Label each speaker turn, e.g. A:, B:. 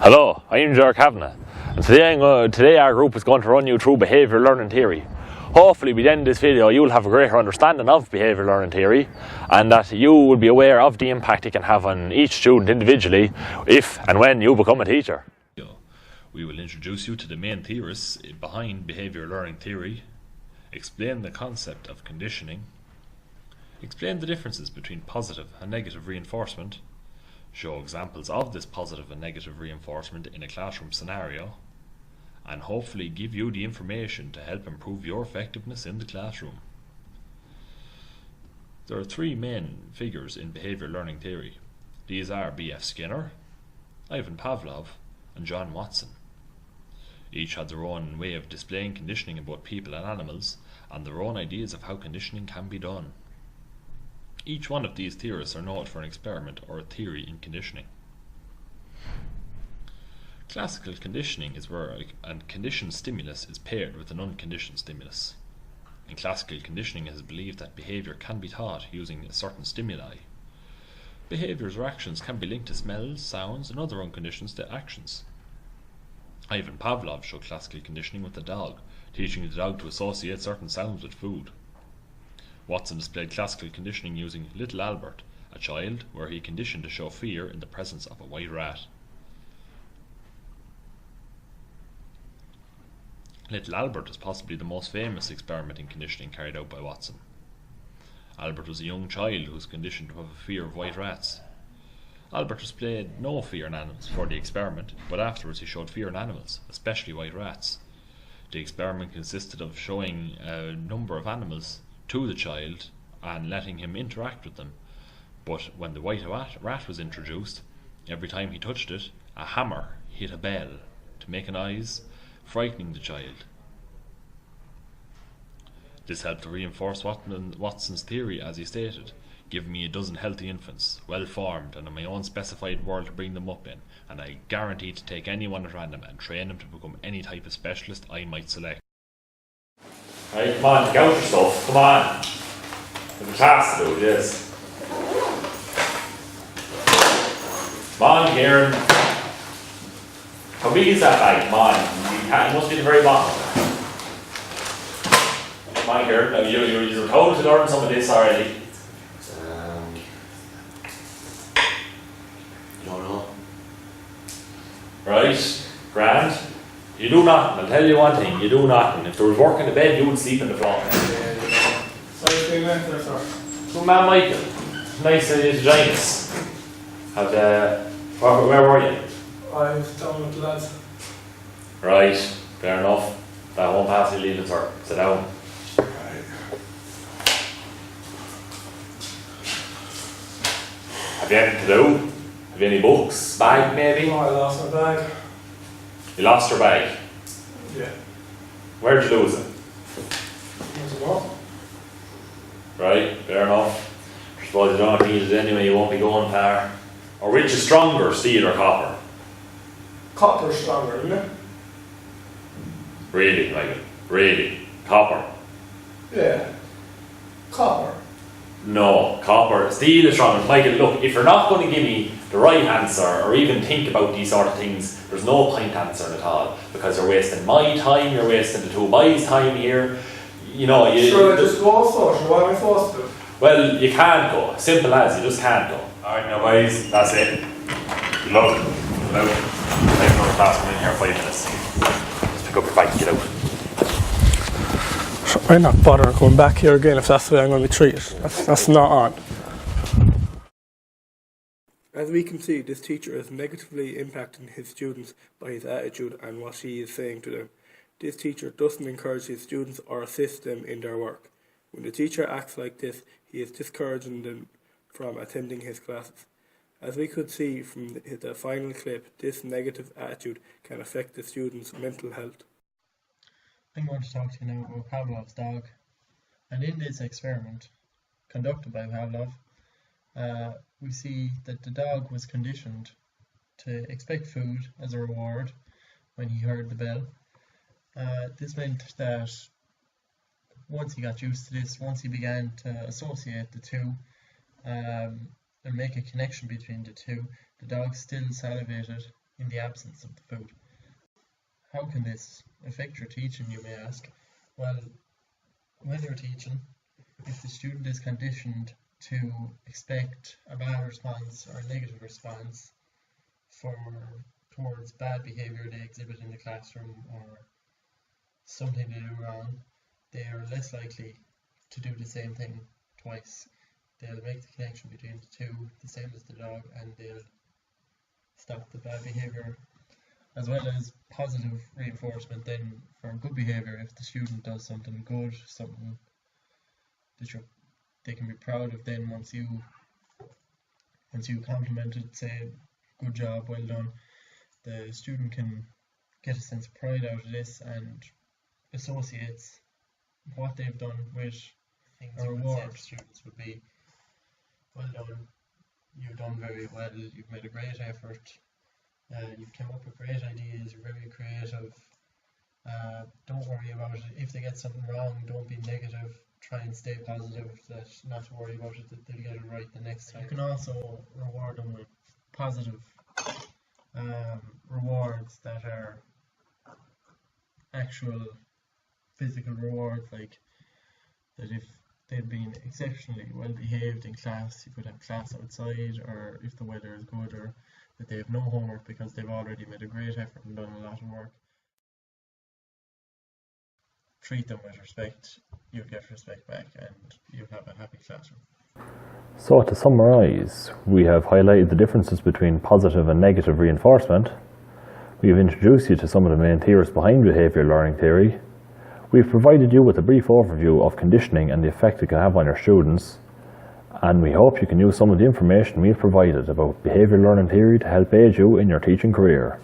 A: Hello, I'm Ger Kavanagh, and today our group is going to run you through behavioural learning theory. Hopefully by the end of this video you'll have a greater understanding of behavioural learning theory and that you will be aware of the impact it can have on each student individually if and when you become a teacher.
B: We will introduce you to the main theorists behind behavioural learning theory, explain the concept of conditioning, explain the differences between positive and negative reinforcement, show examples of this positive and negative reinforcement in a classroom scenario, and hopefully give you the information to help improve your effectiveness in the classroom. There are three main figures in behavioural learning theory. These are B.F. Skinner, Ivan Pavlov, and John Watson. Each had their own way of displaying conditioning in both people and animals, and their own ideas of how conditioning can be done. Each one of these theorists are noted for an experiment or a theory in conditioning. Classical conditioning is where a conditioned stimulus is paired with an unconditioned stimulus. In classical conditioning, it is believed that behaviour can be taught using a certain stimuli. Behaviours or actions can be linked to smells, sounds, and other unconditioned actions. Ivan Pavlov showed classical conditioning with the dog, teaching the dog to associate certain sounds with food. Watson displayed classical conditioning using Little Albert, a child, where he conditioned to show fear in the presence of a white rat. Little Albert is possibly the most famous experiment in conditioning carried out by Watson. Albert was a young child who was conditioned to have a fear of white rats. Albert displayed no fear in animals for the experiment, but afterwards he showed fear in animals, especially white rats. The experiment consisted of showing a number of animals to the child and letting him interact with them, but when the white rat was introduced, every time he touched it, a hammer hit a bell to make a noise, frightening the child. This helped to reinforce Watson's theory, as he stated: "Give me a dozen healthy infants, well formed and in my own specified world to bring them up in, and I guarantee to take anyone at random and train them to become any type of specialist I might select."
A: Right, come on, get out your stuff, come on. There's a task to do, yes. Come on, Kieran. How big is that bag? Come on, it must be the very bottom. Come on, Kieran. Now, you're told to learn some of this already.
C: Don't know.
A: Right, grand. You do nothing. I'll tell you one thing, you do nothing. If there was work in the bed, you would sleep on the floor.
C: Sorry, there, sir.
A: Good man, Michael. Nice of you to join us. Where were you?
C: I was down with the lads.
A: Right, fair enough. That won't pass you, leave it, sir. Sit down.
C: Right.
A: Have you anything to do? Have you any books? Bag, maybe?
C: Oh, I lost my bag.
A: You lost your bag?
C: Yeah.
A: Where'd you lose it?
C: Where's it go?
A: Right, fair enough. I suppose you don't need it anyway, you won't be going far. Or which is stronger, steel or copper?
C: Copper's stronger, isn't it?
A: Really, Michael? Really? Copper?
C: Yeah. Copper.
A: No, copper. Steel is stronger. Michael, look, if you're not going to give me the right answer or even think about these sort of things, there's no point answering at all, because you're wasting my time, you're wasting the two boys' time here. You know,
C: Sure, I just go so, sure, what am I supposed to do?
A: Well, you can't go. Simple as, you just can't go. Alright, now boys, that's it. Good luck. Get out. I have another class coming in here in 5 minutes. Just pick up your bike and get out.
C: I'm not bothering coming back here again if that's the way I'm going to be treated. That's not on. As we can see, this teacher is negatively impacting his students by his attitude and what he is saying to them. This teacher doesn't encourage his students or assist them in their work. When the teacher acts like this, he is discouraging them from attending his classes. As we could see from the final clip, this negative attitude can affect the students' mental health.
D: I'm going to talk to you now about Pavlov's dog. And in this experiment, conducted by Pavlov, we see that the dog was conditioned to expect food as a reward when he heard the bell. This meant that once he got used to this, once he began to associate the two and make a connection between the two, the dog still salivated in the absence of the food. How can this affect your teaching, you may ask? Well, when you're teaching, if the student is conditioned to expect a bad response or a negative response towards bad behaviour they exhibit in the classroom or something they do wrong, they are less likely to do the same thing twice. They'll make the connection between the two, the same as the dog, and they'll stop the bad behaviour. As well as positive reinforcement then for good behaviour. If the student does something good, something that they can be proud of, then once you compliment it, say good job, well done, the student can get a sense of pride out of this and associates what they've done with a reward. Students would be, well done, you've done very well, you've made a great effort, you've come up with great ideas, you're very creative, don't worry about it. If they get something wrong, don't be negative, try and stay positive, not to worry about it, that they'll get it right the next time. You can also reward them with positive rewards that are actual physical rewards, like that if they've been exceptionally well behaved in class, you could have class outside, or if the weather is good, or that they have no homework because they've already made a great effort and done a lot of work. Treat them with respect, you'll get respect back, and you'll have a happy classroom.
A: So to summarise, we have highlighted the differences between positive and negative reinforcement. We have introduced you to some of the main theories behind behavioural learning theory. We've provided you with a brief overview of conditioning and the effect it can have on your students. And we hope you can use some of the information we've provided about behavioural learning theory to help aid you in your teaching career.